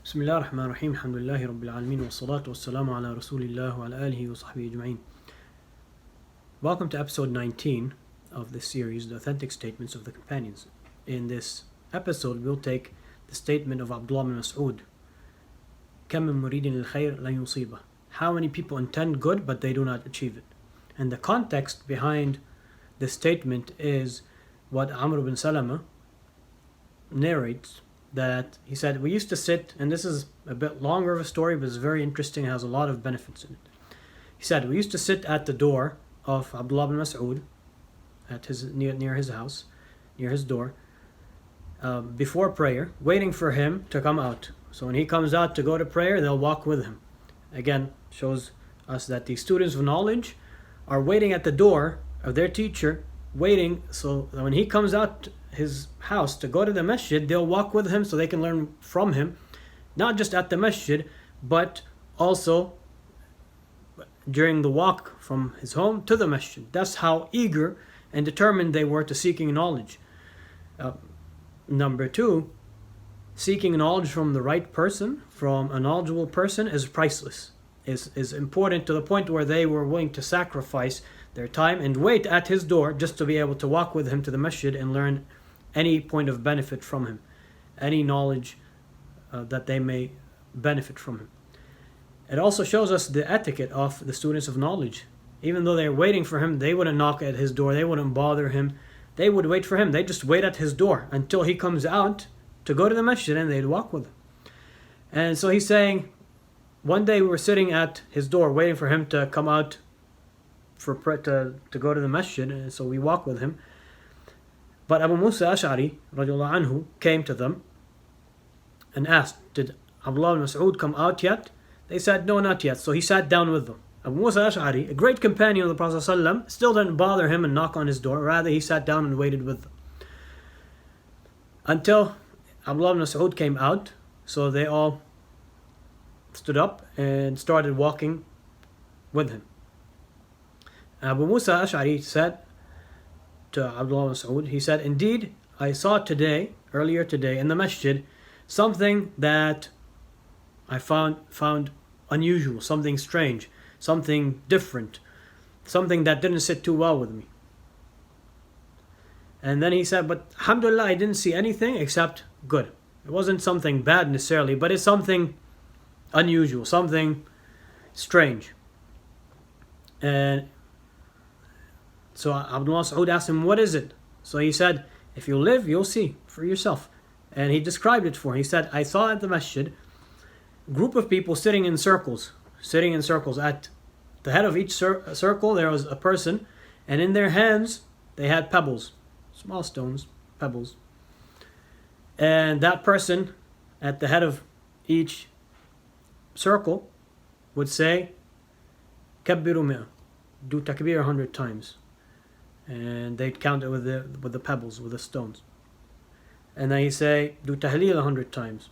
بسم الله الرحمن الرحيم الحمد لله رب العالمين والصلاة والسلام على رسول الله وعلى آله وصحبه جميع. Welcome to episode 19 of this series, The Authentic Statements of the Companions. In this episode, we'll take the statement of Abdullah ibn Masud. كم من مريد للخير لن يصيبه. How many people intend good but they do not achieve it. And the context behind this statement is what Amr ibn Salama narrates, that he said, we used to sit, and this is a bit longer of a story, but it's very interesting, it has a lot of benefits in it. He said, we used to sit at the door of Abdullah ibn Masud, at his, near his house, near his door, before prayer, waiting for him to come out. So when he comes out to go to prayer, they'll walk with him. Again, shows us that the students of knowledge are waiting at the door of their teacher, waiting so that when he comes out his house to go to the masjid, they'll walk with him so they can learn from him, not just at the masjid, but also during the walk from his home to the masjid. That's how eager and determined they were to seeking knowledge. Number two, seeking knowledge from the right person, from a knowledgeable person, is priceless, is important to the point where they were willing to sacrifice their time and wait at his door just to be able to walk with him to the masjid and learn any point of benefit from him, any knowledge that they may benefit from him. It also shows us the etiquette of the students of knowledge. Even though they're waiting for him, they wouldn't knock at his door, they wouldn't bother him, they would wait for him. They just wait at his door until he comes out to go to the masjid, and they'd walk with him. And so he's saying, one day we were sitting at his door waiting for him to come out to go to the masjid, and so we walk with him. But Abu Musa al-Ash'ari radiallahu anhu came to them and asked, did Abdullah ibn Masud come out yet? They said, no, not yet. So he sat down with them. Abu Musa al-Ash'ari, a great companion of the Prophet ﷺ, still didn't bother him and knock on his door. Rather, he sat down and waited with them until Abdullah ibn Masud came out. So they all stood up and started walking with him. Abu Musa al-Ash'ari said to Abdullah ibn Masud, he said, indeed, I saw earlier today in the masjid, something that I found unusual, something strange, something different, something that didn't sit too well with me. And then he said, but alhamdulillah, I didn't see anything except good. It wasn't something bad necessarily, but it's something unusual, something strange. And so Abdullah Masud asked him, what is it? So he said, if you live, you'll see for yourself. And he described it for him. He said, I saw at the masjid a group of people sitting in circles. At the head of each circle, there was a person, and in their hands, they had pebbles, small stones, pebbles. And that person, at the head of each circle, would say, Kabbiru mi'a, do takbir 100 times. And they'd count it with the pebbles, with the stones. And then he'd say, do tahleel 100 times.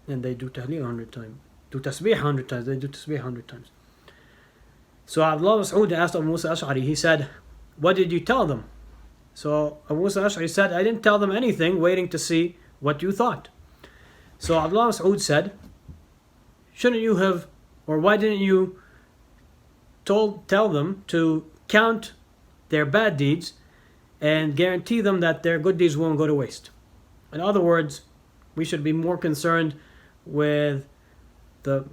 And they do tahleel 100 times. Do tasbih 100 times. They do tasbih 100 times. So Abdullah Masud asked Abu Musa al-Ash'ari, he said, what did you tell them? So Abu Musa al-Ash'ari said, I didn't tell them anything, waiting to see what you thought. So Abdullah Masud said, why didn't you tell them to count their bad deeds and guarantee them that their good deeds won't go to waste? In other words, we should be more concerned with the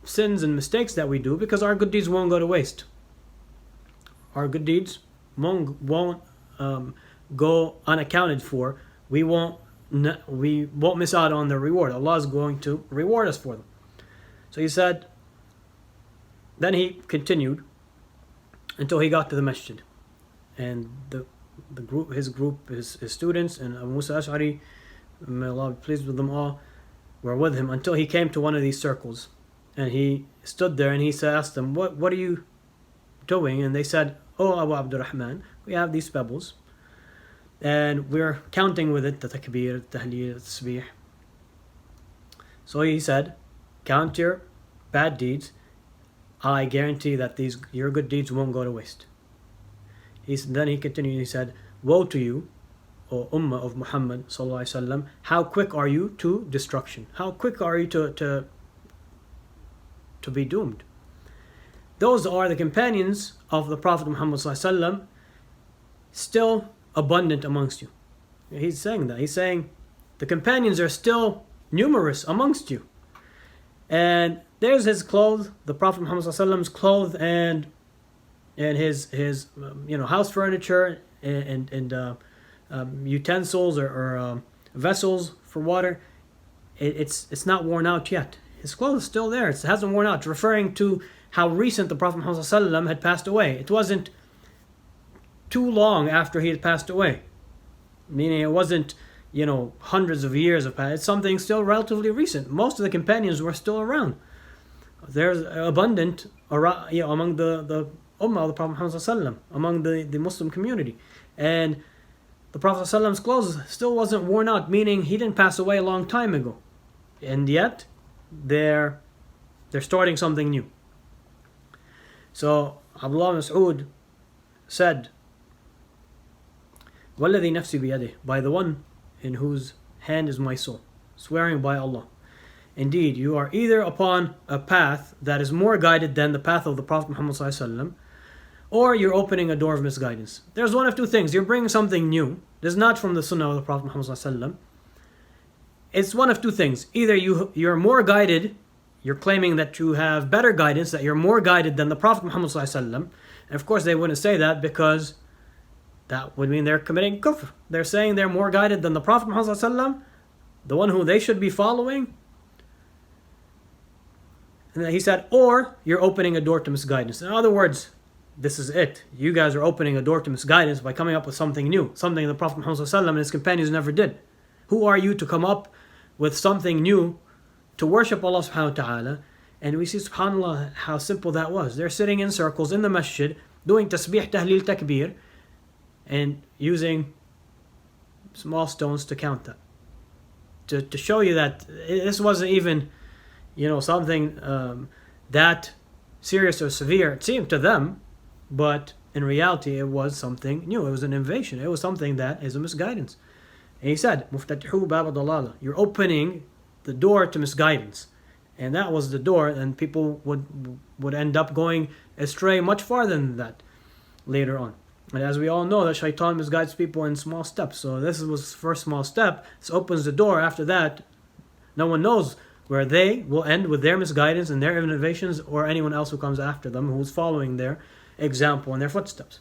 sins and mistakes that we do, because our good deeds won't go to waste. Our good deeds won't go unaccounted for. We won't miss out on the reward. Allah is going to reward us for them. So he said, then he continued until he got to the masjid. And his students, and Abu Musa al-Ash'ari, may Allah be pleased with them all, were with him until he came to one of these circles. And he stood there and he asked them, what are you doing? And they said, oh, Abu Rahman, we have these pebbles, and we're counting with it, the takbir, the tahleel, the tasbih. So he said, count your bad deeds. I guarantee that your good deeds won't go to waste. Then he continued, he said, woe to you, O Ummah of Muhammad sallallahu alaihi wasallam, how quick are you to destruction? How quick are you to be doomed? Those are the companions of the Prophet Muhammad sallallahu alaihi wasallam, still abundant amongst you. He's saying that. He's saying the companions are still numerous amongst you. And there's his clothes, the Prophet Muhammad sallallahu alaihi wasallam's clothes, and his house furniture and utensils or vessels for water. It's not worn out yet. His clothes is still there. It hasn't worn out. It's referring to how recent the Prophet Muhammad sallallahu alaihi wasallam had passed away. It wasn't too long after he had passed away, meaning it wasn't hundreds of years have passed. It's something still relatively recent. Most of the companions were still around. There's abundant among the Ummah of the Prophet Muhammad sallallahu alaihi wasallam, among the Muslim community. And the Prophet sallallahu alaihi wasallam's clothes still wasn't worn out, meaning he didn't pass away a long time ago. And yet, they're starting something new. So, Abdullah ibn Masud said, وَالَّذِي نَفْسِي بِيَدِهِ, by the one in whose hand is my soul, swearing by Allah. Indeed, you are either upon a path that is more guided than the path of the Prophet Muhammad sallallahu alaihi wasallam, or you're opening a door of misguidance. There's one of two things. You're bringing something new. This is not from the Sunnah of the Prophet Muhammad sallallahu alaihi wasallam. It's one of two things. Either you're more guided, you're claiming that you have better guidance, that you're more guided than the Prophet Muhammad sallallahu alaihi wasallam. And of course they wouldn't say that, because that would mean they're committing kufr. They're saying they're more guided than the Prophet Muhammad sallallahu alaihi wasallam, the one who they should be following. And then he said, or you're opening a door to misguidance. In other words, this is it. You guys are opening a door to misguidance by coming up with something new, something the Prophet Muhammad sallallahu alaihi wasallam and his companions never did. Who are you to come up with something new to worship Allah subhanahu wa ta'ala? And we see, subhanAllah, how simple that was. They're sitting in circles in the masjid, doing tasbih, tahleel, takbir, and using small stones to count that. To show you that this wasn't even something that serious or severe. It seemed to them, but in reality it was something new. It was an innovation. It was something that is a misguidance. And he said, مُفْتَتِحُوا بَابَ ضَلَالَةٍ, you're opening the door to misguidance. And that was the door, and people would end up going astray much farther than that later on. And as we all know, that shaitan misguides people in small steps. So this was the first small step. This opens the door. After that, no one knows where they will end with their misguidance and their innovations, or anyone else who comes after them who's following their example and their footsteps.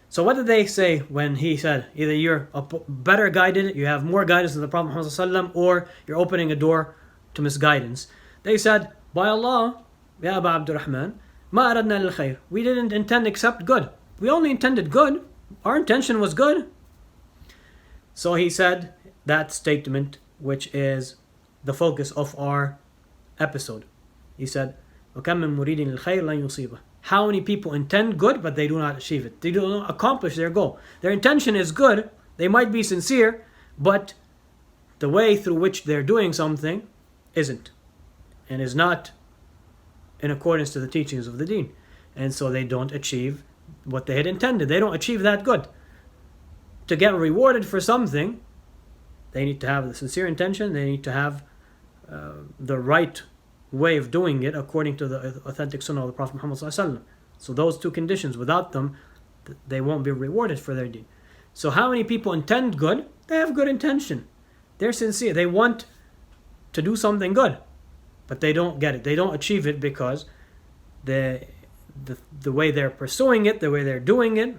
So what did they say when he said, either you're better guided, you have more guidance than the Prophet Muhammad sallallahu alaihi wasallam, or you're opening a door to misguidance? They said, by Allah, Ya Aba Abdurrahman, ma aradna lil khair, we didn't intend except good. We only intended good. Our intention was good. So he said that statement, which is the focus of our episode. He said, وَكَمْ مِن مُرِيدٍ لِلْخَيْرِ لَنْ يُصِيبَهُ, how many people intend good, but they do not achieve it. They do not accomplish their goal. Their intention is good. They might be sincere, but the way through which they're doing something isn't, and is not in accordance to the teachings of the deen. And so they don't achieve what they had intended. They don't achieve that good. To get rewarded for something, they need to have the sincere intention. They need to have the right way of doing it according to the authentic sunnah of the Prophet Muhammad sallallahu alaihi wasallam. So those two conditions, without them, they won't be rewarded for their deed. So how many people intend good? They have good intention. They're sincere. They want to do something good, but they don't get it. They don't achieve it because the way they're pursuing it, the way they're doing it,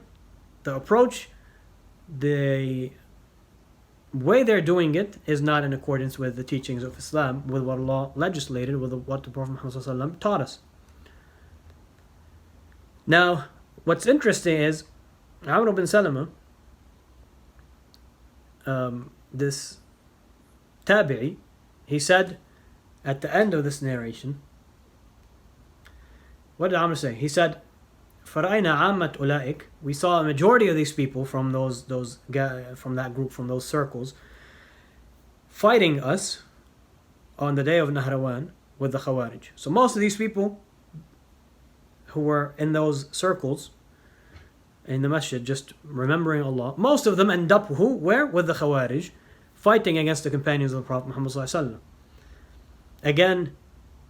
the approach, the way they're doing it is not in accordance with the teachings of Islam, with what Allah legislated, with what the Prophet Muhammad sallallahu alaihi wasallam taught us. Now, what's interesting is Amr ibn Salama, this tabi'i, he said at the end of this narration, what did Amr say? He said, فَرَأَيْنَا عَامَّةَ أُولَٰئِكَ, we saw a majority of these people from from that group, from those circles, fighting us on the day of Nahrawan with the Khawarij. So most of these people who were in those circles in the masjid, just remembering Allah. Most of them end up where? With the Khawarij, fighting against the companions of the Prophet Muhammad sallallahu alaihi wasallam. Again,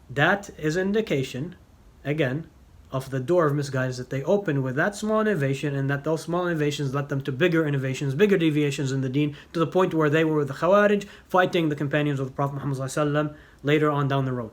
that is an indication, again, of the door of misguidance, that they open with that small innovation, and that those small innovations led them to bigger innovations, bigger deviations in the deen, to the point where they were with the Khawarij, fighting the companions of the Prophet Muhammad sallallahu alaihi wasallam later on down the road.